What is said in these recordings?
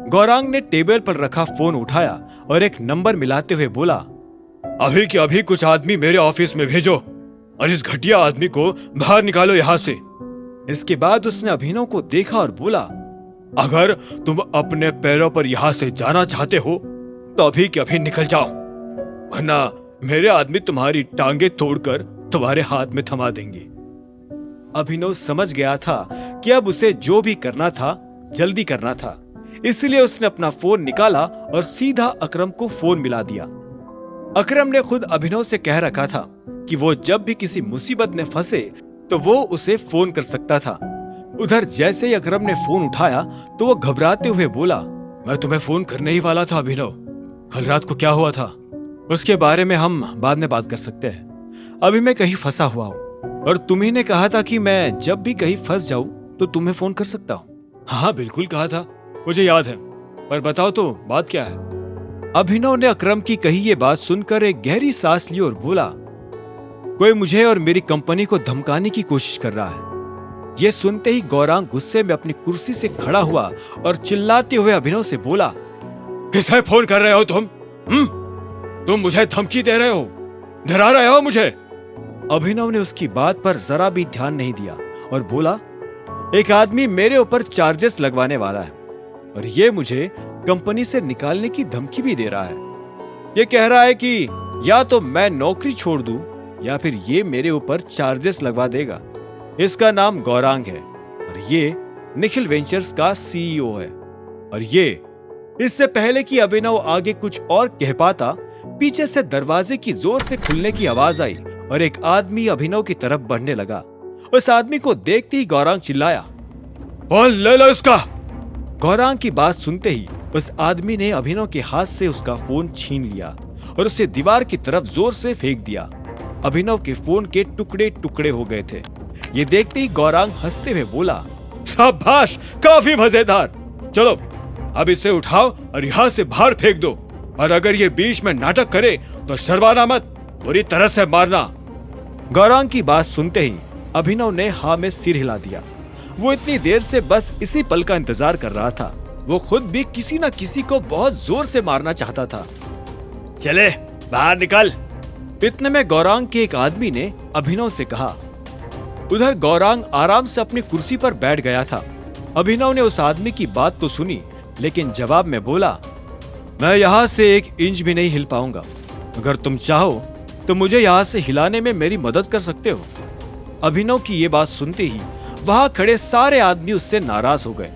गौरांग ने टेबल पर रखा फोन उठाया और एक नंबर मिलाते हुए बोला, अभी के अभी कुछ आदमी मेरे ऑफिस में भेजो और इस घटिया आदमी को बाहर निकालो यहाँ से। इसके बाद उसने अभिनव को देखा और बोला, अगर तुम अपने पैरों पर यहाँ से जाना चाहते हो तो अभी के अभी निकल जाओ, वरना मेरे आदमी तुम्हारी टांगे तोड़कर तुम्हारे हाथ में थमा देंगे। अभिनव समझ गया था कि अब उसे जो भी करना था जल्दी करना था, इसलिए उसने अपना फोन निकाला और सीधा अकरम को फोन मिला दिया। अकरम ने खुद अभिनव से कह रखा था कि वो जब भी किसी मुसीबत में फंसे तो वो उसे फोन कर सकता था। उधर जैसे ही अकरम ने फोन उठाया तो वो घबराते हुए बोला, मैं तुम्हें फोन करने ही वाला था अभिनव, कल रात को क्या हुआ था उसके बारे में हम बाद में बात कर सकते हैं। अभी मैं कहीं फंसा हुआ हूँ और तुम्ही ने कहा था कि मैं जब भी कहीं फंस जाऊं तो तुम्हें फोन कर सकता हूँ। हाँ बिल्कुल कहा था, मुझे याद है, पर बताओ तो बात क्या है। अभिनव ने अकरम की कही ये बात सुनकर एक गहरी सांस ली और बोला, कोई मुझे और मेरी कंपनी को धमकाने की कोशिश कर रहा है। ये सुनते ही गौरांग गुस्से में अपनी कुर्सी से खड़ा हुआ और चिल्लाते हुए अभिनव से बोला, किसे फोन कर रहे हो तुम? तुम मुझे धमकी दे रहे हो, डरा रहे हो मुझे? अभिनव ने उसकी बात पर जरा भी ध्यान नहीं दिया और बोला, एक आदमी मेरे ऊपर चार्जेस लगवाने वाला है और ये मुझे कंपनी से निकालने की धमकी भी दे रहा है। ये कह रहा है कि या तो मैं नौकरी छोड़ दूं या फिर ये मेरे ऊपर चार्जेस लगवा देगा। इसका नाम गौरांग है और ये निखिल वेंचर्स का सीईओ है। और ये इससे पहले कि अभिनव आगे कुछ और कह पाता, पीछे से दरवाजे की जोर से खुलने की आवाज आई और एक आदमी अभिनव की तरफ बढ़ने लगा। उस आदमी को देखते ही गौरांग चिल्लाया, फोन ले लो इसका। गौरांग की बात सुनते ही उस आदमी ने अभिनव के हाथ से उसका फोन छीन लिया और उसे दीवार की तरफ जोर से फेंक दिया। अभिनव के फोन के टुकड़े टुकड़े हो गए थे। ये देखते ही गौरांग हंसते हुए बोला, शाबाश, काफी मजेदार। चलो अब इसे उठाओ और यहाँ से बाहर फेंक दो, और अगर ये बीच में नाटक करे तो शर्माना मत, बुरी तरह से मारना। गौरांग की बात सुनते ही अभिनव ने हाँ में सिर हिला दिया। वो इतनी देर से बस इसी पल का इंतजार कर रहा था। वो खुद भी किसी न किसी को बहुत जोर से मारना चाहता था। चले बाहर निकल। इतने में गौरांग के एक आदमी ने अभिनव से कहा। उधर गौरांग आराम से अपनी कुर्सी पर बैठ गया था। अभिनव ने उस आदमी की बात तो सुनी, लेकिन जवाब में बोला, मैं यहाँ से एक इंच भी नहीं हिल पाऊंगा। अगर तुम चाहो तो मुझे यहाँ से हिलाने में मेरी मदद कर सकते हो। अभिनव की ये बात सुनते ही वहां खड़े सारे आदमी उससे नाराज हो गए।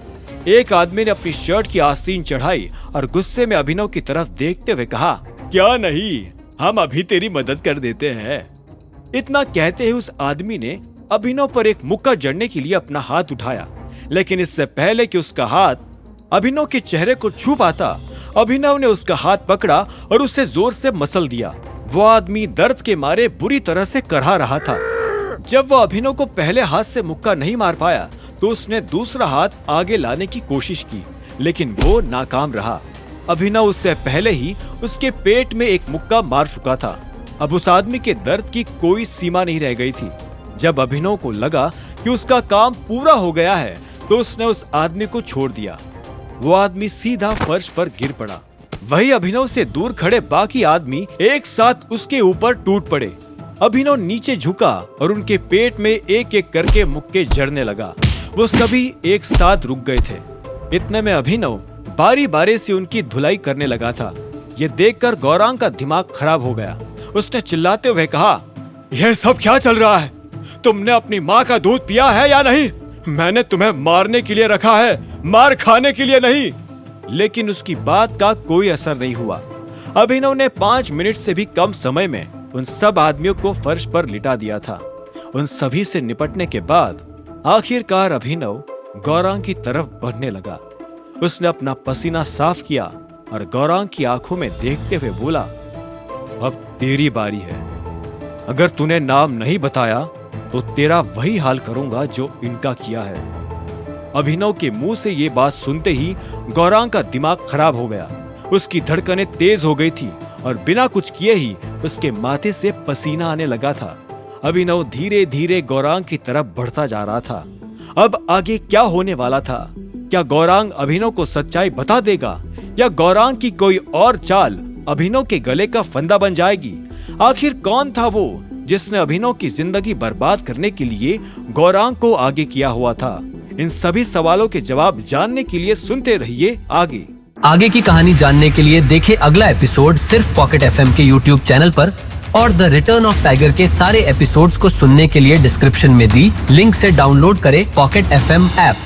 एक आदमी ने अपनी शर्ट की आस्तीन चढ़ाई और गुस्से में अभिनव की तरफ देखते हुए कहा, क्या नहीं, हम अभी तेरी मदद कर देते हैं। इतना कहते ही उस आदमी ने अभिनव पर एक मुक्का जड़ने के लिए अपना हाथ उठाया, लेकिन इससे पहले कि उसका हाथ अभिनव के चेहरे को छू पाता, अभिनव ने उसका हाथ पकड़ा और उसे जोर से मसल दिया। वो आदमी दर्द के मारे बुरी तरह से करहा रहा था। जब वो अभिनव को पहले हाथ से मुक्का नहीं मार पाया तो उसने दूसरा हाथ आगे लाने की कोशिश की, लेकिन वो नाकाम रहा। अभिनव उससे पहले ही उसके पेट में एक मुक्का मार चुका था। अब उस आदमी के दर्द की कोई सीमा नहीं रह गई थी। जब अभिनव को लगा कि उसका काम पूरा हो गया है तो उसने उस आदमी को छोड़ दिया। वो आदमी सीधा फर्श पर गिर पड़ा। वही अभिनव से दूर खड़े बाकी आदमी एक साथ उसके ऊपर टूट पड़े। अभिनव नीचे झुका और उनके पेट में एक एक करके मुक्के जड़ने लगा। वो सभी एक साथ रुक गए थे। इतने में अभिनव बारी बारी से उनकी धुलाई करने लगा था। ये देखकर गौरांग का दिमाग खराब हो गया। उसने चिल्लाते हुए कहा, यह सब क्या चल रहा है? तुमने अपनी माँ का दूध पिया है या नहीं? मैंने तुम्हें मारने के लिए रखा है, मार खाने के लिए नहीं। लेकिन उसकी बात का कोई असर नहीं हुआ। अभिनव ने 5 मिनट से भी कम समय में उन सब आदमियों को फर्श पर लिटा दिया था। उन सभी से निपटने के बाद आखिरकार अभिनव गौरांग की तरफ बढ़ने लगा। उसने अपना पसीना साफ किया और गौरांग की आंखों में देखते हुए बोला, अब तेरी बारी है। अगर तूने नाम नहीं बताया तो तेरा वही हाल करूंगा जो इनका किया है। अभिनव के मुंह से ये बात सुनते ही गौरांग का दिमाग खराब हो गया। उसकी धड़कनें तेज हो गई थी और बिना कुछ किए ही उसके माथे से पसीना आने लगा था। अभिनव धीरे धीरे गौरांग की तरफ बढ़ता जा रहा था। अब आगे क्या होने वाला था, क्या गौरांग अभिनव को सच्चाई बता देगा या गौरांग की कोई और चाल अभिनव के गले का फंदा बन जाएगी? आखिर कौन था वो जिसने अभिनव की जिंदगी बर्बाद करने के लिए गौरांग को आगे किया हुआ था? इन सभी सवालों के जवाब जानने के लिए सुनते रहिए आगे की कहानी जानने के लिए देखें अगला एपिसोड सिर्फ पॉकेट एफएम के यूट्यूब चैनल पर, और द रिटर्न ऑफ टाइगर के सारे एपिसोड्स को सुनने के लिए डिस्क्रिप्शन में दी लिंक से डाउनलोड करें पॉकेट एफएम ऐप।